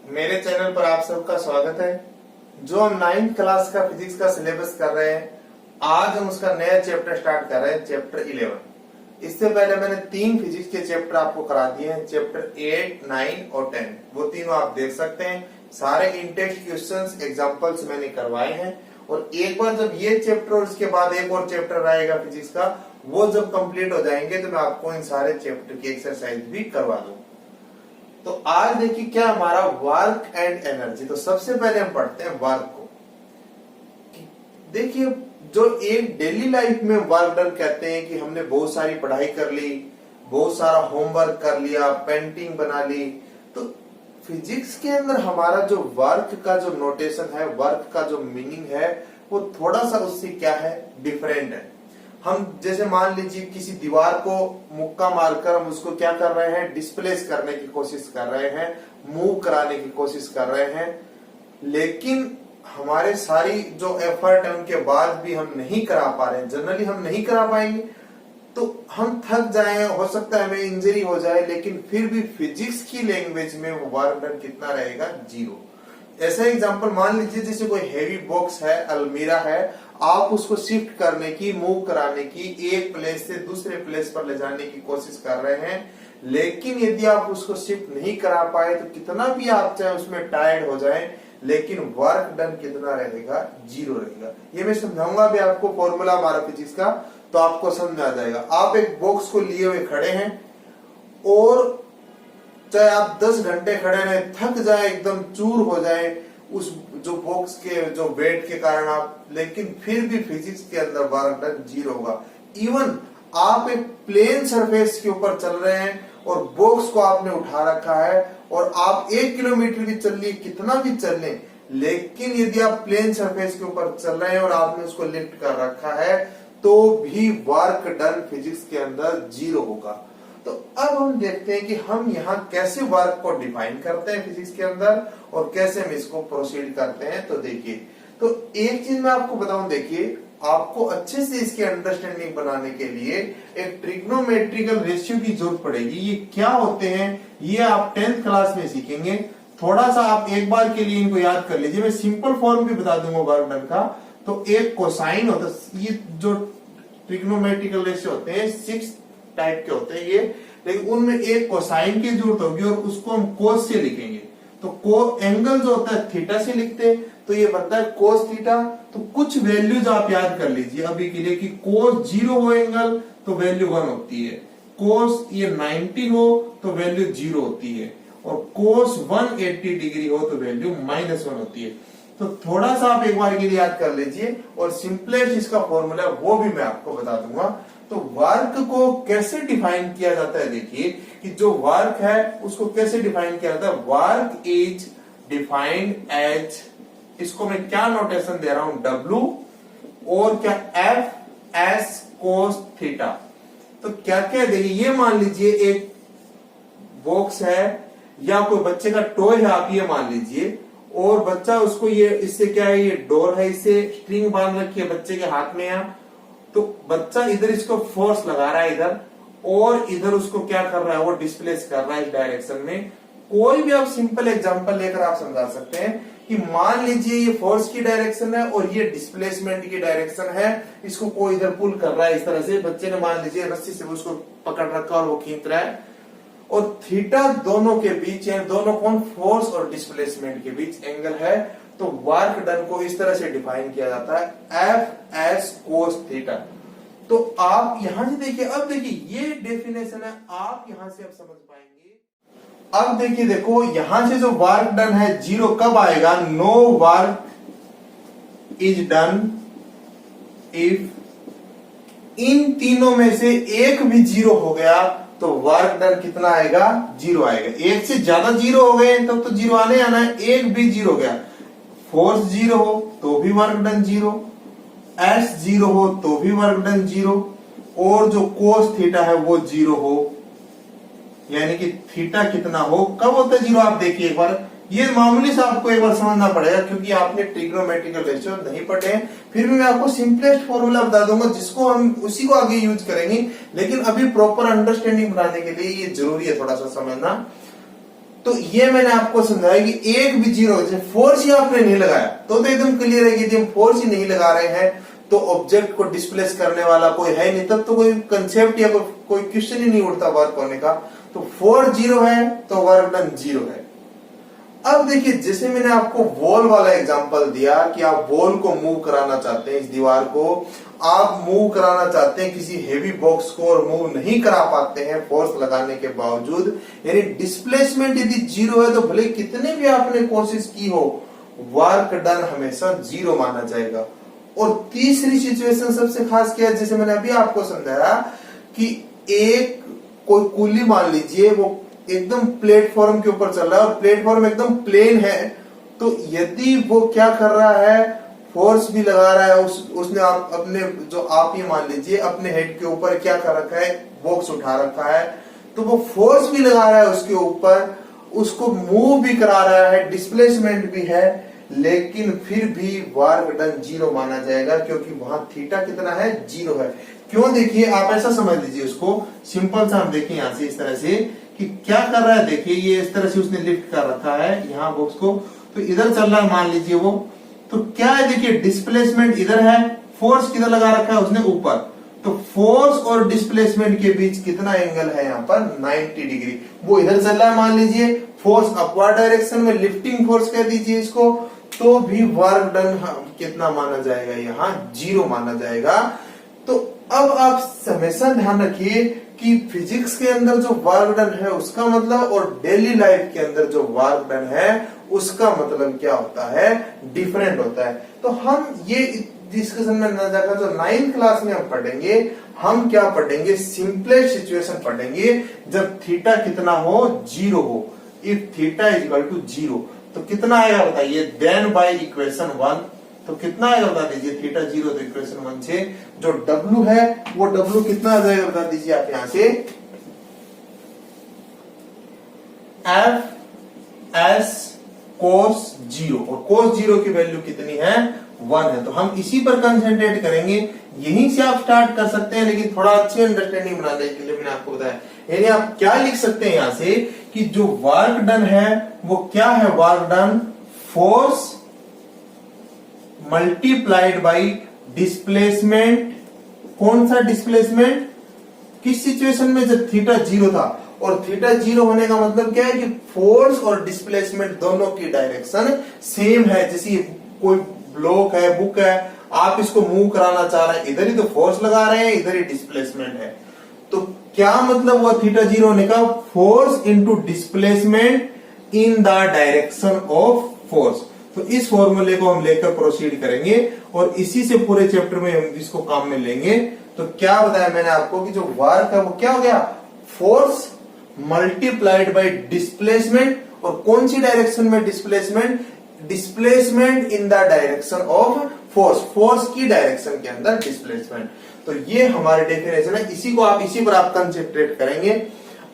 मेरे चैनल पर आप सबका स्वागत है। जो हम 9th क्लास का फिजिक्स का सिलेबस कर रहे हैं, आज हम उसका नया चैप्टर स्टार्ट कर रहे हैं, चैप्टर 11। इससे पहले मैंने 3 फिजिक्स के चैप्टर आपको करा दिए हैं, चैप्टर 8, 9 और 10। वो तीनों आप देख सकते हैं। सारे इनटेक्स्ट क्वेश्चंस, एग्जांपल्स मैंने करवाए हैं। और एक बार जब ये चैप्टर और उसके बाद एक और चैप्टर आएगा फिजिक्स का, वो जब कंप्लीट हो जाएंगे तो मैं आपको इन सारे चैप्टर की एक्सरसाइज भी करवा दूंगा। तो आज देखिए क्या हमारा वर्क एंड एनर्जी। तो सबसे पहले हम पढ़ते हैं वर्क को। देखिए जो एक डेली लाइफ में वर्क डन कहते हैं कि हमने बहुत सारी पढ़ाई कर ली, बहुत सारा होमवर्क कर लिया, पेंटिंग बना ली। तो फिजिक्स के अंदर हमारा जो वर्क का जो नोटेशन है, वर्क का जो मीनिंग है, वो थोड़ा सा उससे क्या है, डिफरेंट है। हम जैसे मान लीजिए किसी दीवार को मुक्का मारकर हम उसको क्या कर रहे हैं, डिस्प्लेस करने की कोशिश कर रहे हैं, मूव कराने की कोशिश कर रहे हैं। लेकिन हमारे सारी जो एफर्ट है उनके बाद भी हम नहीं करा पा रहे हैं, जनरली हम नहीं करा पाएंगे तो हम थक जाए, हो सकता है हमें इंजरी हो जाए, लेकिन फिर भी फिजिक्स की लैंग्वेज में वो वर्क डन कितना रहेगा, 0। ऐसा एग्जांपल मान लीजिए जैसे कोई हेवी बॉक्स है, अलमीरा है, आप उसको शिफ्ट करने की, मूव कराने की, एक प्लेस से दूसरे प्लेस पर ले जाने की कोशिश कर रहे हैं। लेकिन यदि आप उसको शिफ्ट नहीं करा पाए तो कितना भी आप चाहे उसमें टायर्ड हो जाए, लेकिन वर्क डन कितना रहेगा, 0 रहेगा। ये मैं समझाऊंगा भी आपको फॉर्मूला हमारा फिजिक्स का, तो आपको समझ आ जाएगा। आप एक बॉक्स को लिए हुए खड़े हैं और चाहे आप 10 घंटे खड़े रहे, थक जाए, एकदम चूर हो जाए उस जो बॉक्स के जो वेट के कारण आप, लेकिन फिर भी फिजिक्स के अंदर वर्क डन 0 होगा। इवन आप एक प्लेन सरफेस के ऊपर चल रहे हैं और बॉक्स को आपने उठा रखा है और आप 1 किलोमीटर भी चल लिए, कितना भी चल लें, लेकिन यदि आप प्लेन सरफेस के ऊपर चल रहे हैं और आपने उसको लिफ्ट कर रखा है तो भी वर्क डन फिजिक्स के अंदर 0 होगा। तो अब हम देखते हैं कि हम यहाँ कैसे वर्क को डिफाइन करते हैं फिजिक्स के अंदर और कैसे हम इसको प्रोसीड करते हैं। तो देखिए, तो एक चीज मैं आपको बताऊं, देखिए आपको अच्छे से इसकी अंडरस्टैंडिंग बनाने के लिए एक ट्रिग्नोमेट्रिकल रेशियो की जरूरत पड़ेगी। ये क्या होते हैं, ये आप 10th क्लास में सीखेंगे। थोड़ा सा आप एक बार के लिए इनको याद कर लीजिए। मैं सिंपल फॉर्म भी बता दूंगा वर्क डन का। तो एक कोसाइन होता है, ये जो ट्रिग्नोमेट्रिकल रेशियो होते हैं 6 टाइप के होते हैं ये, लेकिन उनमें एक कोसाइन की जरूरत होगी और उसको हम कोस से लिखेंगे। तो को एंगल जो होता है थीटा से लिखते हैं, तो ये बनता है कोस थीटा। तो कुछ वैल्यूज आप याद कर लीजिए अभी के लिए कि कोस 0 हो एंगल तो वैल्यू 1 होती है, कोस ये 90 हो तो वैल्यू 0 होती है, और कोस 180 डिग्री हो तो वैल्यू -1 होती है। तो थोड़ा सा आप एक बार के लिए याद कर लीजिए, और सिंपलेस्ट इसका फॉर्मूला वो भी मैं आपको बता दूंगा। तो वर्क को कैसे डिफाइन किया जाता है, देखिए कि जो वर्क है उसको कैसे डिफाइन किया जाता है। वर्क इज डिफाइंड एज, इसको मैं क्या नोटेशन दे रहा हूं, W और क्या F S cos थीटा। तो क्या क्या देखिए, ये मान लीजिए एक बॉक्स है या कोई बच्चे का टॉय है, आप ये मान लीजिए, और बच्चा उसको ये, इससे क्या है, ये डोर है, इससे स्ट्रिंग बांध रखी है बच्चे के हाथ में। यहाँ तो बच्चा इधर इसको फोर्स लगा रहा है इधर, और इधर उसको क्या कर रहा है, वो डिस्प्लेस कर रहा है इस डायरेक्शन में। कोई भी आप सिंपल एग्जांपल लेकर आप समझा सकते हैं कि मान लीजिए ये फोर्स की डायरेक्शन है और ये डिस्प्लेसमेंट की डायरेक्शन है। इसको कोई इधर पुल कर रहा है इस तरह से, बच्चे ने मान लीजिए रस्सी से उसको पकड़ रखा और वो खींच रहा है, और थीटा दोनों के बीच है, दोनों कौन, फोर्स और डिस्प्लेसमेंट के बीच एंगल है। तो वर्क डन को इस तरह से डिफाइन किया जाता है, F S cos थीटा। तो आप यहां से देखिए, अब देखिए ये डेफिनेशन है, आप यहां से अब समझ पाएंगे। अब देखिए, देखो यहां से जो वर्क डन है 0 कब आएगा, no work is done if इन तीनों में से एक भी 0 हो गया तो वर्क डन कितना आएगा, 0 आएगा। एक से ज्यादा 0 हो गए तब तो 0 आने आना है, एक भी 0 हो गया, फोर्स 0 हो तो भी वर्क डन 0, S 0 हो तो भी वर्क डन 0, और जो कोस थीटा है वो 0 हो, यानी कि थीटा कितना हो, कब होता है 0, आप देखिए एक बार। ये मामूली से आपको एक बार समझना पड़ेगा क्योंकि आपने ट्रिग्नोमेट्रिकल रेशियो नहीं पढ़े हैं। फिर भी मैं आपको सिंपलेस्ट फॉर्मूला बता दूंगा जिसको हम उसी को आगे यूज करेंगे, लेकिन अभी प्रॉपर अंडरस्टैंडिंग बनाने के लिए ये जरूरी है थोड़ा सा समझना। तो ये मैंने आपको समझाया कि एक भी जीरो, जैसे फोर्स ही आपने नहीं लगाया तो एकदम क्लियर है कि यदि हम फोर्स ही नहीं लगा रहे हैं तो ऑब्जेक्ट को डिस्प्लेस करने वाला कोई है नहीं, तब तो कोई कंसेप्ट या कोई क्वेश्चन ही नहीं उठता वर्क होने का। तो फोर्स जीरो है तो वर्क डन जीरो है। अब देखिए, जैसे मैंने आपको वॉल वाला एग्जांपल दिया कि आप वॉल को मूव कराना चाहते हैं, इस दीवार को आप मूव कराना चाहते हैं किसी हेवी बॉक्स को, और मूव नहीं करा पाते हैं फोर्स लगाने के बावजूद, यानी डिस्प्लेसमेंट यदि जीरो है तो भले कितने भी आपने कोशिश की हो, वर्क डन हमेशा जीरो माना जाएगा। और तीसरी सिचुएशन सबसे खास क्या है, जैसे मैंने अभी आपको समझाया कि एक कोई कुली मान लीजिए वो एकदम प्लेटफॉर्म के ऊपर चल रहा है और प्लेटफॉर्म एकदम प्लेन है, तो यदि वो क्या कर रहा है, फोर्स भी लगा रहा है, उसने अपने जो आप ये मान लीजिए अपने हेड के ऊपर क्या कर रखा है, बॉक्स उठा रखा है, तो वो फोर्स भी लगा रहा है उसके ऊपर, उसको मूव भी करा रहा है, डिस्प्लेसमेंट भी है, लेकिन फिर भी वर्क डन जीरो माना जाएगा, क्योंकि वहां थीटा कितना है, जीरो है। क्यों? देखिए, आप ऐसा समझ लीजिए उसको, सिंपल सा हम देखें यहां से इस तरह से कि क्या कर रहा है। देखिए, ये इस तरह से उसने लिफ्ट कर रखा है यहाँ बॉक्स को, तो इधर चल रहा है मान लीजिए वो, तो क्या है, देखिए डिस्प्लेसमेंट इधर है, फोर्स किधर लगा रखा है उसने, ऊपर, तो फोर्स और डिस्प्लेसमेंट के बीच कितना एंगल है यहाँ पर, 90 डिग्री। वो इधर चल रहा है मान लीजिए, फोर्स अपवर्ड डायरेक्शन में, लिफ्टिंग फोर्स कह दीजिए इसको, तो भी वर्क डन कितना माना जाएगा, यहाँ जीरो माना जाएगा। तो अब आप हमेशा ध्यान रखिए कि फिजिक्स के अंदर जो वर्क डन है उसका मतलब, और डेली लाइफ के अंदर जो वर्क डन है उसका मतलब क्या होता है, डिफरेंट होता है। तो हम ये डिस्कशन में न जाकर जो 9th क्लास में हम पढ़ेंगे, हम क्या पढ़ेंगे, सिंपलेस्ट सिचुएशन पढ़ेंगे जब थीटा कितना हो, जीरो हो। If theta is equal to zero, तो कितना आएगा बताइए, देन बाय इक्वेशन 1, तो कितना आएगा बता दीजिए, थीटा जीरो, तो इक्वेशन 1 से जो W है वो W कितना आ जाएगा बता दीजिए आप यहां से, एफ एस कोस जीरो, और कोस जीरो की वैल्यू कितनी है, 1 है। तो हम इसी पर कंसंट्रेट करेंगे, यहीं से आप स्टार्ट कर सकते हैं, लेकिन थोड़ा अच्छी अंडरस्टैंडिंग बनाने के लिए मैंने आपको बताया। यानी आप क्या लिख सकते हैं यहां से कि जो वर्क डन है वो क्या है, work done force multiplied by displacement. कौन सा डिस्प्लेसमेंट, किस सिचुएशन में, जब थीटा जीरो था, और थीटा जीरो होने का मतलब क्या है कि फोर्स और डिस्प्लेसमेंट दोनों की डायरेक्शन सेम है। जैसे कोई ब्लॉक है, बुक है, आप इसको मूव कराना चाह रहे हैं, इधर ही तो फोर्स लगा रहे हैं, इधर ही डिस्प्लेसमेंट है, तो क्या मतलब हुआ थीटा जीरो होने का, force into displacement in the direction of force. तो इस फॉर्मूले को हम लेकर प्रोसीड करेंगे और इसी से पूरे चैप्टर में हम इसको काम में लेंगे। तो क्या बताया मैंने आपको कि जो वर्क है वो क्या हो गया, फोर्स मल्टीप्लाइड बाय डिस्प्लेसमेंट, और कौन सी डायरेक्शन में displacement, displacement in the direction of force, force की डायरेक्शन के अंदर डिस्प्लेसमेंट। तो ये हमारे डेफिनेशन है, इसी पर आप कंसेंट्रेट करेंगे।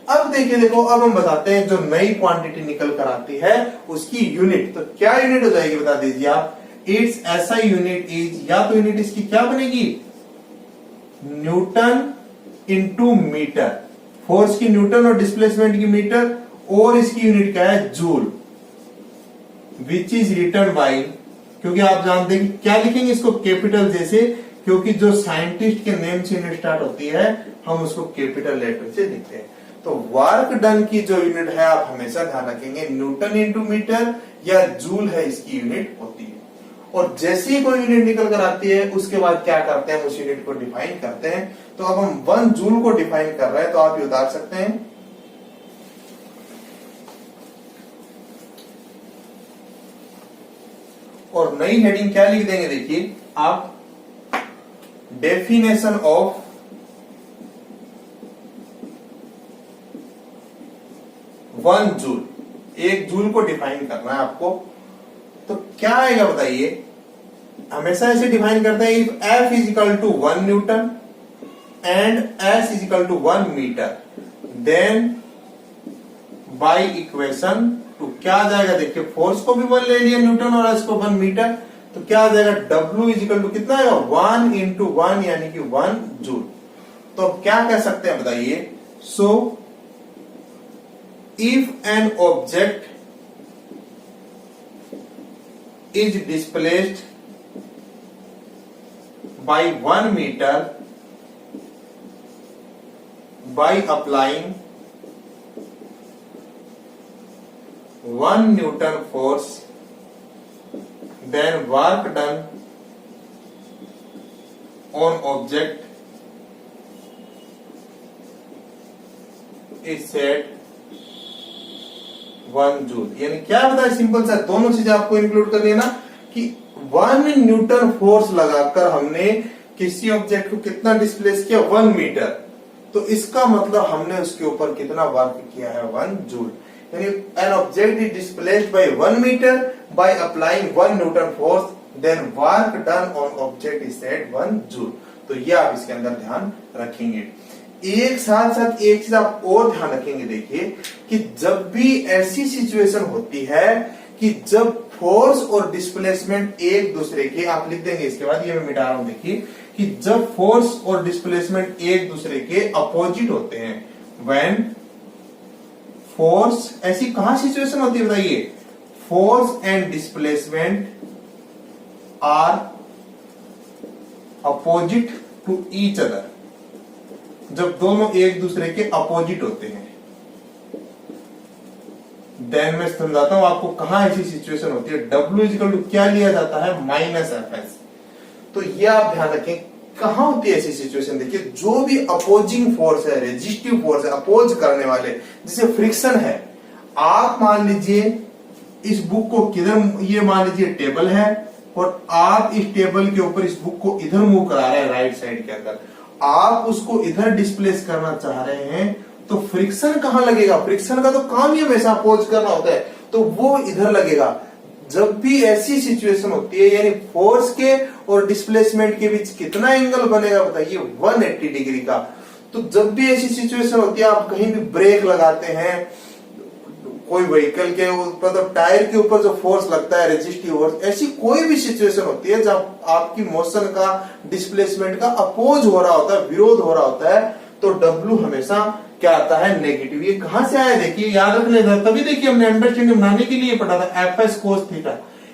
अब देखिए, देखो अब हम बताते हैं जो नई क्वांटिटी निकल कर आती है उसकी यूनिट, तो क्या यूनिट हो जाएगी बता दीजिए आप, इट्स एसआई यूनिट इज, या तो यूनिट इसकी क्या बनेगी, न्यूटन इंटू मीटर, फोर्स की न्यूटन और डिस्प्लेसमेंट की मीटर, और इसकी यूनिट क्या है, joule, which is written by, क्योंकि आप जानते हैं कि क्या लिखेंगे इसको, कैपिटल जैसे, क्योंकि जो साइंटिस्ट के नेम से यूनिट स्टार्ट होती है हम उसको कैपिटल लेटर से लिखते हैं। तो वर्क डन की जो यूनिट है आप हमेशा ध्यान रखेंगे, न्यूटन इंटू मीटर या जूल है इसकी यूनिट होती है। और जैसे ही कोई यूनिट निकल कर आती है उसके बाद क्या करते हैं, उस यूनिट को डिफाइन करते हैं। तो अब हम 1 जूल को डिफाइन कर रहे हैं, तो आप ये उतार सकते हैं, और नई हेडिंग क्या लिख देंगे, देखिए आप, definition of one joule, 1 joule को डिफाइन करना है आपको। तो क्या आएगा बताइए, हमेशा ऐसे डिफाइन करते हैं, if F is equal to 1 newton and S is equal to 1 metre, then by equation 2 क्या आ जाएगा, देखिए फोर्स को भी 1 ले लिया न्यूटन और एस को 1 मीटर, तो क्या आ जाएगा, W इज इक्वल टू कितना आएगा, 1 इंटू 1 यानी कि 1 जूल। तो अब क्या कह सकते हैं बताइए, so if N object is displaced by 1 meter by applying 1 Newton force, then work done on object is said 1 joule. यानी क्या बताया, सिंपल सा, दोनों चीजें आपको इंक्लूड करनी है ना कि 1 न्यूटन फोर्स लगाकर हमने किसी ऑब्जेक्ट को कितना डिस्प्लेस किया, 1 मीटर। तो इसका मतलब हमने उसके ऊपर कितना वर्क किया है, 1 जूल। यानी an object is displaced by 1 metre by applying 1 newton force, then work done on object is said 1 joule. तो ये आप इसके अंदर ध्यान रखेंगे। एक साथ साथ एक चीज आप और ध्यान रखेंगे, देखिए कि जब भी ऐसी सिचुएशन होती है कि जब फोर्स और डिस्प्लेसमेंट एक दूसरे के, आप लिख देंगे इसके बाद, ये मैं मिटा रहा हूं, देखिए कि जब फोर्स और डिस्प्लेसमेंट एक दूसरे के अपोजिट होते हैं, व्हेन फोर्स, ऐसी कहां सिचुएशन होती है बताइए, force and displacement are opposite to each other, जब दोनों एक दूसरे के अपोजिट होते हैं, देन मैं समझाता हूं आपको कहां ऐसी सिचुएशन होती है। W इक्वल टू क्या लिया जाता है, -Fs। तो ये आप ध्यान रखें कहां होती है ऐसी सिचुएशन। देखिए जो भी अपोजिंग फोर्स है, रेजिस्टिव फोर्स है, अपोज करने वाले, जैसे फ्रिक्शन है, आप मान लीजिए इस बुक को किधर, ये मान लीजिए टेबल है और आप इस टेबल के ऊपर इस बुक को इधर मूव करा रहे हैं, राइट साइड के अंदर, आप उसको इधर डिस्प्लेस करना चाह रहे हैं, तो फ्रिक्शन कहां लगेगा, फ्रिक्शन का तो काम ही हमेशा अपोज करना होता है, तो वो इधर लगेगा। जब भी ऐसी सिचुएशन होती है, यानी फोर्स के और डिस्प्लेसमेंट के बीच कितना एंगल बनेगा बताइए, 180 डिग्री का। तो जब भी ऐसी सिचुएशन होती है, आप कहीं भी ब्रेक लगाते हैं, कोई व्हीकल के ऊपर, तो टायर के ऊपर जो फोर्स लगता है, रेजिस्टिव फोर्स, ऐसी कोई भी सिचुएशन होती है जब आपकी मोशन का, डिस्प्लेसमेंट का अपोज हो रहा होता है, विरोध हो रहा होता है, तो W हमेशा क्या आता है, नेगेटिव। ये कहां से आया, देखिए याद रखने था, तभी देखिए हमने अंडरस्टैंडिंग बनाने के लिए पढ़ा था Fs cos थीटा,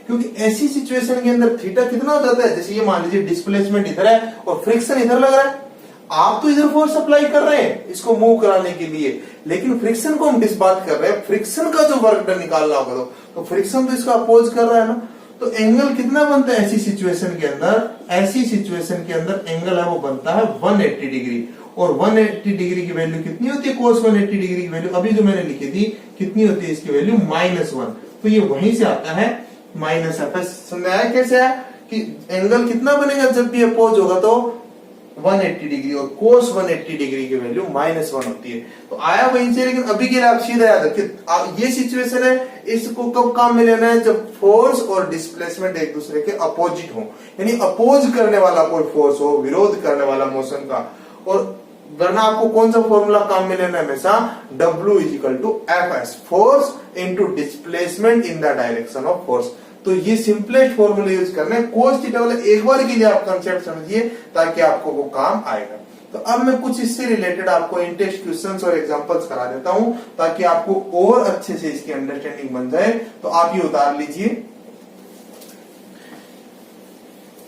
क्योंकि ऐसी सिचुएशन के अंदर थीटा कितना हो जाता है, जैसे ये मान लीजिए डिस्प्लेसमेंट इधर है और फ्रिक्शन इधर लग रहा है, आप तो इधर फोर्स अप्लाई कर रहे हैं इसको मूव कराने के लिए, लेकिन फ्रिक्शन को हम डिस्बात कर रहे हैं, फ्रिक्शन का जो वर्क डन निकालना होगा, तो फ्रिक्शन तो इसका अपोज कर रहा है ना। तो एंगल कितना बनता है ऐसी सिचुएशन के अंदर, ऐसी सिचुएशन के अंदर एंगल है वो बनता है 180 डिग्री। और 180 डिग्री की वैल्यू कितनी होती है, cos 180 डिग्री की वैल्यू अभी जो मैंने लिखी थी कितनी होती है, इसकी वैल्यू -1। तो ये वहीं से आता है -Fs। समझ आया कैसे आया कि एंगल कितना बनेगा जब भी अपोज होगा, तो 180 डिग्री, और cos 180 डिग्री की वैल्यू -1 होती है। तो आया वहीं से, लेकिन अभी के लिए आप सीधा याद रखिए, ये सिचुएशन है, इसको कब काम में लेना है, जब फोर्स और डिस्प्लेसमेंट एक दूसरे के अपोजिट हो, यानी अपोज करने वाला कोई फोर्स हो, विरोध करने वाला मोशन का। और वरना आपको कौन सा फॉर्मूला काम में लेना है हमेशा, W equal to Fs, force into displacement in the direction of force. तो ये सिंपलेस्ट फॉर्मूला यूज करना है, कोस थीटा वाला एक बार के लिए आप कंसेप्ट समझिए ताकि आपको वो काम आएगा। तो अब मैं कुछ इससे रिलेटेड आपको इंटेस्ट क्वेश्चंस और एग्जांपल्स करा देता हूं ताकि आपको और अच्छे से इसकी अंडरस्टैंडिंग बन जाए। तो आप ये उतार लीजिए,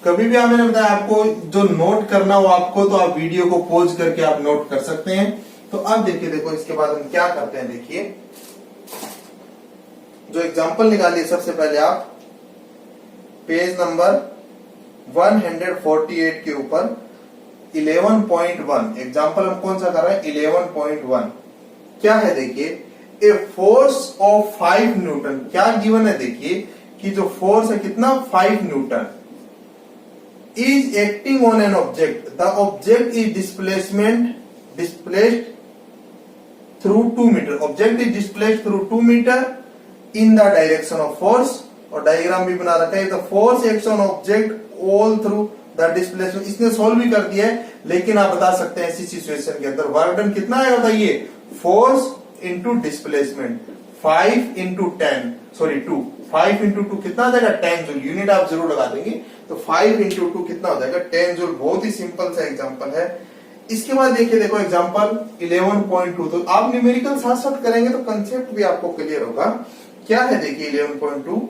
कभी भी मैंने बताया आपको जो नोट करना हो आपको, तो आप वीडियो को पॉज करके आप नोट कर सकते हैं। तो अब देखिए, देखो इसके बाद हम क्या करते हैं, देखिए जो एग्जांपल निकालिए, सबसे पहले आप पेज नंबर 148 के ऊपर 11.1 एग्जांपल हम कौन सा कर रहे हैं, 11.1 क्या है, देखिए ए फोर्स ऑफ 5 न्यूटन, क्या गिवन है, देखिए कि जो फोर्स है कितना, 5 Newton is acting on an object. The object is displaced through 2 meter. Object is displaced through 2 meter in the direction of force. और डायग्राम भी बना रखा है, the force acts on object all through the displacement. इसने solve भी कर दिया है, लेकिन आप बता सकते हैं ऐसी सिचुएशन के अंदर वर्क डन कितना है बताइए, force into displacement 5 into 10, sorry 2, 5 into 2 कितना आ जाएगा, 10 जूल। यूनिट आप जरूर लगा देंगे, तो 5 इंटू 2 कितना हो जाएगा, 10 जूल। बहुत ही सिंपल सा एग्जांपल है। इसके बाद देखिए, देखो एग्जांपल 11.2। तो आप न्यूमेरिकल साथ साथ करेंगे तो कंसेप्ट भी आपको क्लियर होगा। क्या है देखिए 11.2,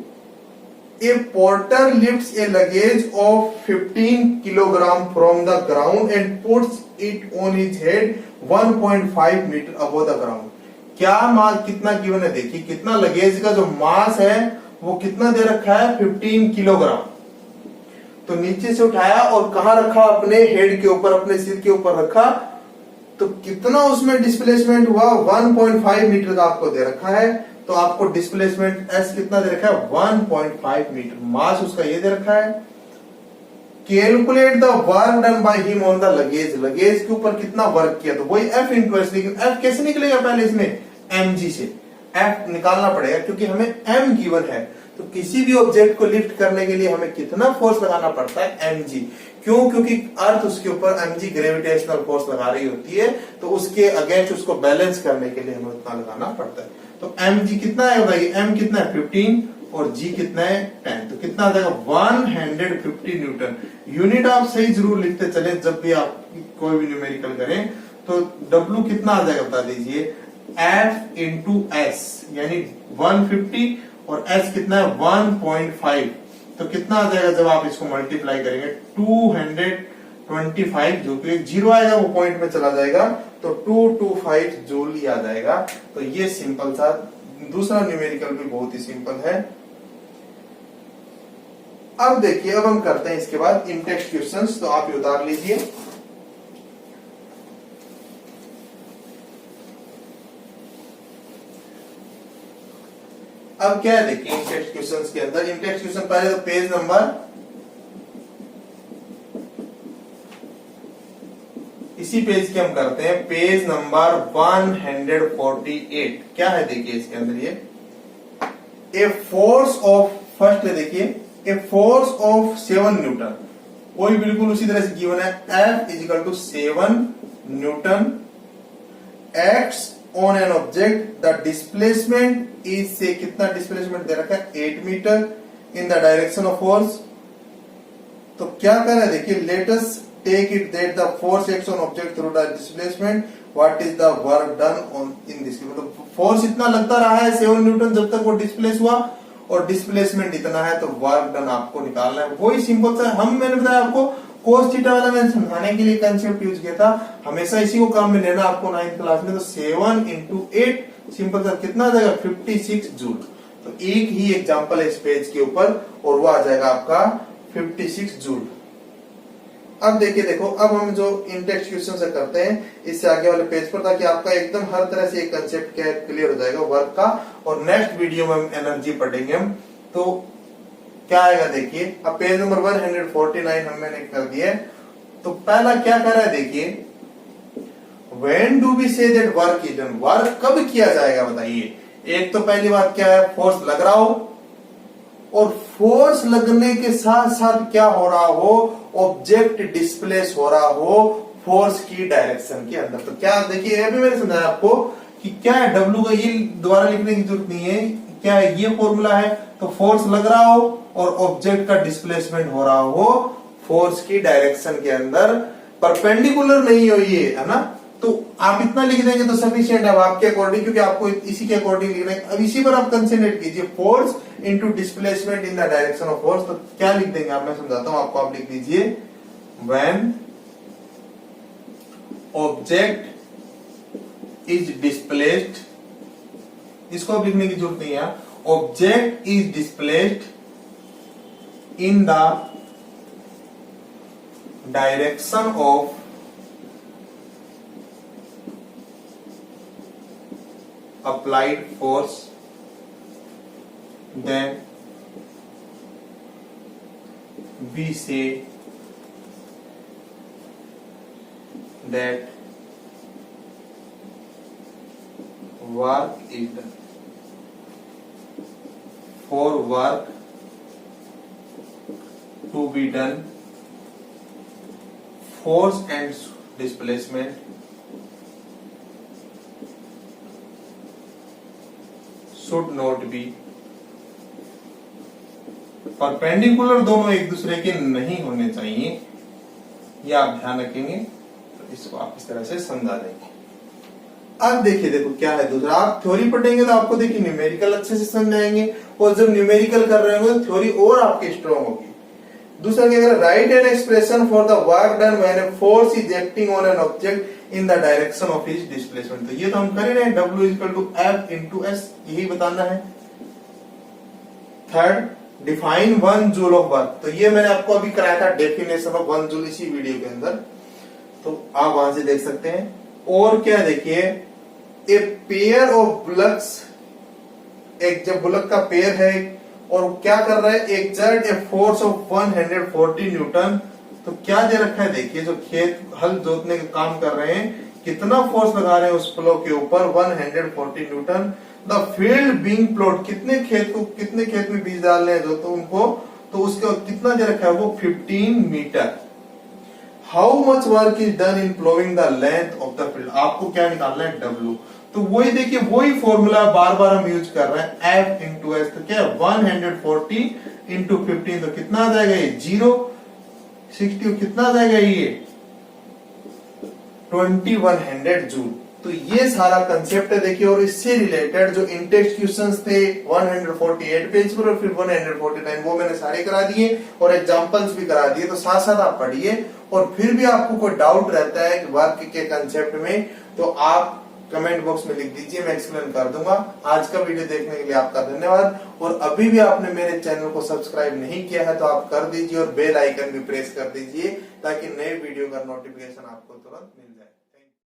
a porter lifts a luggage of 15 kilogram from the ground and puts it on his head 1.5 metre above the ground. क्या मास कितना गिवन है देखिए, कितना लगेज का जो मास है वो कितना दे रखा है 15 किलोग्राम। तो नीचे से उठाया और कहां रखा, अपने हेड के ऊपर, अपने सिर के ऊपर रखा, तो कितना उसमें डिस्प्लेसमेंट हुआ 1.5 मीटर का आपको दे रखा है। तो आपको डिस्प्लेसमेंट एस कितना दे रखा है 1.5 मीटर, मास उसका ये दे रखा है। Calculate the work done by him on the luggage, luggage के ऊपर कितना वर्क किया, तो वही एफ इंटू एस। लेकिन एफ कैसे निकलेगा, पहले इसमें एमजी से एफ निकालना पड़ेगा क्योंकि हमें एम गिवन है। तो किसी भी ऑब्जेक्ट को लिफ्ट करने के लिए हमें कितना फोर्स लगाना पड़ता है एमजी। क्यों, क्योंकि अर्थ उसके ऊपर एमजी ग्रेविटेशनल फोर्स लगा रही होती है, तो उसके अगेंस्ट उसको बैलेंस करने के लिए हमें उतना लगाना पड़ता है। तो एमजी कितना है बताइए, एम कितना है 15 और जी कितना है 10, तो कितना आ जाएगा 150 न्यूटन। यूनिट आप सही जरूर लिखते चले जब भी आप कोई भी न्यूमेरिकल करें। तो डब्ल्यू कितना आ जाएगा बता दीजिए, एफ इंटू एस, यानी 150 और एस कितना है 1.5। तो कितना आ जाएगा जब आप इसको मल्टीप्लाई करेंगे 225 जूल। तो एक जीरो आएगा वो पॉइंट में चला जाएगा, तो 225 जूल ही आ जाएगा। तो ये सिंपल सा दूसरा न्यूमेरिकल भी बहुत ही सिंपल है। अब देखिए, अब हम करते हैं इसके बाद इन टेक्स्ट क्वेश्चंस। तो आप ये उतार लीजिए। अब क्या है देखिए इन टेक्स्ट क्वेश्चंस के अंदर, इन टेक्स्ट क्वेश्चन पहले तो पेज नंबर, इसी पेज के हम करते हैं, पेज नंबर 148। क्या है देखिए इसके अंदर, ये ए फोर्स ऑफ, फर्स्ट है देखिए, ए फोर्स ऑफ 7 न्यूटन, कोई बिल्कुल उसी तरह से गिवन है, F equal to 7 newton acts on an object, the displacement is से कितना डिस्प्लेसमेंट दे रखा है 8 metre in the direction of force. तो क्या कर रहा है देखिए, let us take it that the force acts on object through the displacement, what is the work done on in this. मतलब फोर्स इतना लगता रहा है 7 न्यूटन जब तक वो डिस्प्लेस हुआ, और डिस्प्लेसमेंट इतना है, तो वर्क डन आपको निकालना है। वही सिंपल सा मैंने बताया आपको, कोस थीटा वाला मैंने समझाने के लिए कंसेप्ट यूज किया था, हमेशा इसी को काम में लेना आपको 9th क्लास में। तो 7 इंटू 8 सिंपल सा कितना आ जाएगा 56 जूल। तो एक ही एग्जांपल है इस पेज के ऊपर, और वो आ जाएगा आपका 56 जूल। अब देखिए, देखो अब हम जो इन टेक्स्ट क्वेश्चन से करते हैं इससे आगे वाले पेज पर, ताकि आपका एकदम हर तरह से एक कंसेप्ट क्लियर हो जाएगा वर्क का। और नेक्स्ट वीडियो में हम एनर्जी पढ़ेंगे हम। तो क्या आएगा देखिए, अब पेज नंबर 149 हम मैंने कर दिया। तो पहला क्या कर रहा है देखिए, when do we say that work is done, work कब किया जाएगा बताइए। एक तो पहली बात क्या है, फोर्स लग रहा हो, और फोर्स लगने के साथ साथ क्या हो रहा हो, ऑब्जेक्ट डिस्प्लेस हो रहा हो फोर्स की डायरेक्शन के अंदर। तो क्या देखिए, ये भी मैंने समझाया आपको कि क्या है डब्ल्यू का, ये दोबारा लिखने की जरूरत नहीं है, क्या है ये फॉर्मूला है। तो फोर्स लग रहा हो और ऑब्जेक्ट का डिस्प्लेसमेंट हो रहा हो फोर्स की डायरेक्शन के अंदर, परपेंडिकुलर नहीं हो ये, है ना। तो आप इतना लिख देंगे तो सफिशिएंट है आपके अकॉर्डिंग, क्योंकि आपको इसी के अकॉर्डिंग लिखना है। अब इसी पर आप कंसंट्रेट कीजिए, force into displacement in the direction of force. तो क्या लिख देंगे आप, मैं समझाता हूं आपको, आप लिख दीजिए व्हेन ऑब्जेक्ट इज डिस्प्लेस्ड, इसको अब लिखने की जरूरत नहीं है, object is displaced in the direction of applied force, then we say that work is done. For work to be done, force and displacement should not be perpendicular, दोनों एक दूसरे के नहीं होने चाहिए, ये आप ध्यान रखेंगे। तो इसको आप इस तरह से समझा देंगे। अब देखिए, देखो क्या है दूसरा, आप थ्योरी पढ़ेंगे तो आपको देखिए न्यूमेरिकल अच्छे से समझ आएंगे, और जब न्यूमेरिकल कर रहे होंगे तो थ्योरी और आपकी स्ट्रॉन्ग होगी। दूसरा क्या करें, right an expression for the work done when a force is acting on an object in the direction of his displacement. तो ये तो हम कर रहे हैं, W = F × S, यही बताना है। Third, define 1 joule of work. तो ये मैंने आपको अभी कराया था डेफिनेशन ऑफ 1 जूल इसी वीडियो के अंदर, तो आप वहां से देख सकते हैं। और क्या देखिए, ए पेयर ऑफ बुलक्स, एक जब बुलक का पेयर है और क्या कर रहा है, exert a force of 140 Newton. तो क्या दे रखा है, देखिए जो खेत हल जोतने का काम कर रहे हैं, कितना फोर्स लगा रहे हैं उस प्लो के ऊपर, 140 Newton. The field being plot, कितने खेत में बीज डालने हैं जो, तो उनको, तो उसका कितना दे रखा है वो 15 metre. How much work is done in ploughing the length of the field, आपको क्या निकालना है, W। तो वही देखिए, वही फॉर्मूला बार बार हम यूज कर रहे हैं, F × S। तो क्या 140 × 15, तो कितना आ जाएगा ये 0, 60, कितना आ जाएगा ये 2100 जूल। तो ये सारा कंसेप्ट है देखिए, और इससे रिलेटेड जो इंटेक्स्ट क्वेश्चंस थे 148 पेज पर और फिर 149, वो मैंने सारे करा दिए और एग्जांपल्स भी करा दिए। तो साथ साथ आप पढ़िए, और फिर भी आपको कोई डाउट रहता है कि वर्क के कंसेप्ट में, तो आप कमेंट बॉक्स में लिख दीजिए, मैं एक्सप्लेन कर दूंगा। आज का वीडियो देखने के लिए आपका धन्यवाद, और अभी भी आपने मेरे चैनल को सब्सक्राइब नहीं किया है तो आप कर दीजिए, और बेल आइकन भी प्रेस कर दीजिए ताकि नए वीडियो का नोटिफिकेशन आपको तुरंत मिले।